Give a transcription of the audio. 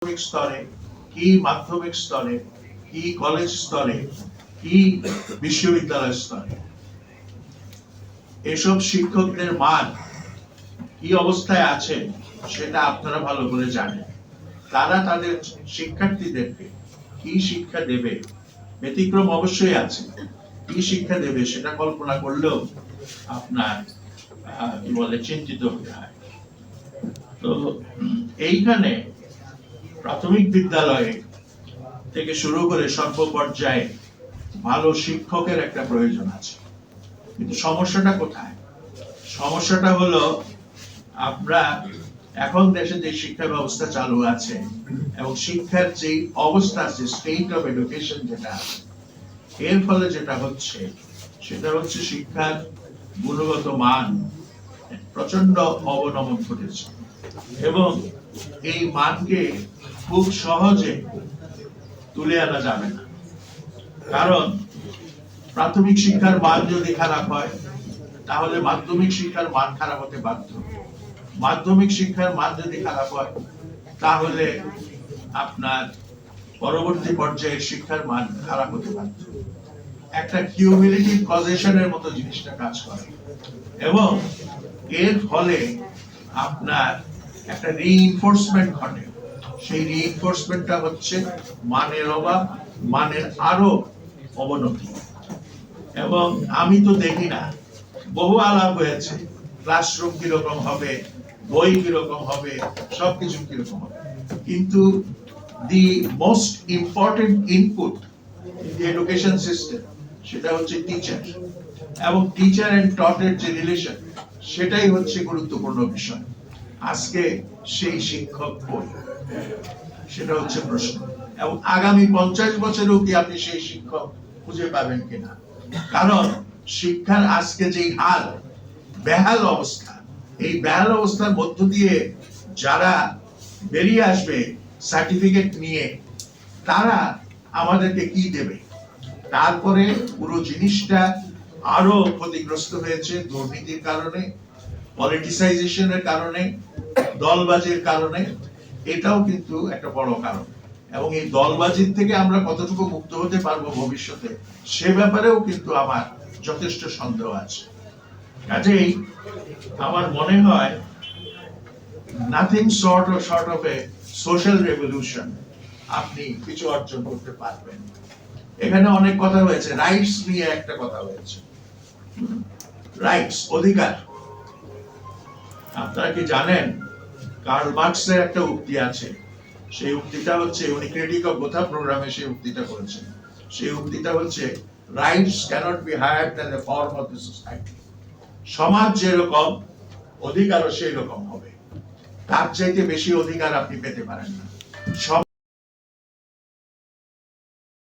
প্রাথমিক স্তরে, কি মাধ্যমিক স্তরে, কি কলেজ স্তরে, কি বিশ্ববিদ্যালয় স্তরে, এসব শিক্ষকদের মান কি অবস্থায় আছে সেটা আপনারা ভালো করে জানেন। তারা তাদের শিক্ষার্থীদেরকে কি শিক্ষা দেবে, ব্যতিক্রম অবশ্যই আছে, কি শিক্ষা দেবে সেটা কল্পনা করলেও আপনার কি বলে চিন্তিত হতে হয়। তো এইখানে প্রাথমিক বিদ্যালয়ে থেকে শুরু করে সর্বপর্যায়ে ভালো শিক্ষকের একটা প্রয়োজন আছে। কিন্তু সমস্যাটা কোথায়? সমস্যাটা হলো আমরা এখন দেশে যে শিক্ষা ব্যবস্থা চালু আছে এবং শিক্ষার যে অবস্থা আছে, স্টেট অফ এডুকেশন যেটা আছে, এর ফলে যেটা হচ্ছে সেটা হচ্ছে শিক্ষার গুণগত মান প্রচন্ড অবনমন ঘটেছে এবং এই মানকে খুব সহজে তুলে আনা যাবে না। কারণ প্রাথমিক শিক্ষার মান যদি খারাপ হয় তাহলে মাধ্যমিক শিক্ষার মান খারাপ হতে বাধ্য। মাধ্যমিক শিক্ষার মান যদি খারাপ হয় তাহলে আপনার পরবর্তী পর্যায়ের শিক্ষার মান খারাপ হতে বাধ্য। একটা কিউমুলেটিভ কজেশনের মতো জিনিসটা কাজ করে এবং এর ফলে আপনার একটা রিইনফোর্সমেন্ট ঘটে। সেই রিইনফোর্সমেন্টটা হচ্ছে মানের অভাব, মানের আরো অবনতি। এবং আমি তো দেখি না, বহু আলাপ হয়েছে ক্লাসরুম কিরকম হবে, বই কিরকম হবে, সবকিছু কিরকম হবে, কিন্তু the most important input in the education system সেটা হচ্ছে টিচার, এবং টিচার এন্ড টটের যে রিলেশন সেটাই হচ্ছে গুরুত্বপূর্ণ বিষয়। আজকে সেই শিক্ষক কই, সেটা হচ্ছে প্রশ্ন। এবং আগামী 50 বছরেও কি আপনি সেই শিক্ষক খুঁজে পাবেন কিনা? কারণ শিক্ষার আজকে যে হাল, বেহাল অবস্থা, এই বেহাল অবস্থার মধ্য দিয়ে যারা বেরিয়ে আসবে সার্টিফিকেট নিয়ে, তারা আমাদেরকে কি দেবে? তারপরে পুরো জিনিসটা আরো ক্ষতিগ্রস্ত হয়েছে দুর্নীতির কারণে, পলিটিসাইজেশনের কারণে, দলবাজির কারণে। এটাও কিন্তু একটা বড় কারণ। এবং এই দলবাজির থেকে আমরা কতটুকু মুক্ত হতে পারবো ভবিষ্যতে, সে ব্যাপারেও কিন্তু আমার যথেষ্ট সন্দেহ আছে। কাজেই আমার মনে হয় nothing short of A social revolution আপনি কিছু অর্জন করতে পারবেন। এখানে অনেক কথা হয়েছে, রাইটস নিয়ে একটা কথা হয়েছে। রাইটস, অধিকার। আপনারা কি জানেন কার্ল মার্কসের একটা উক্তি আছে, সেই উক্তিটা হচ্ছে, উনি ক্রিটিক অফ বোথা প্রোগ্রামে সেই উক্তিটা করেছেন। সেই উক্তিটা হচ্ছে rights cannot be higher than the form of the society. সমাজ যেরকম, অধিকারও সেই রকম হবে, তার চাইতে বেশি অধিকার আপনি পেতে পারেন না।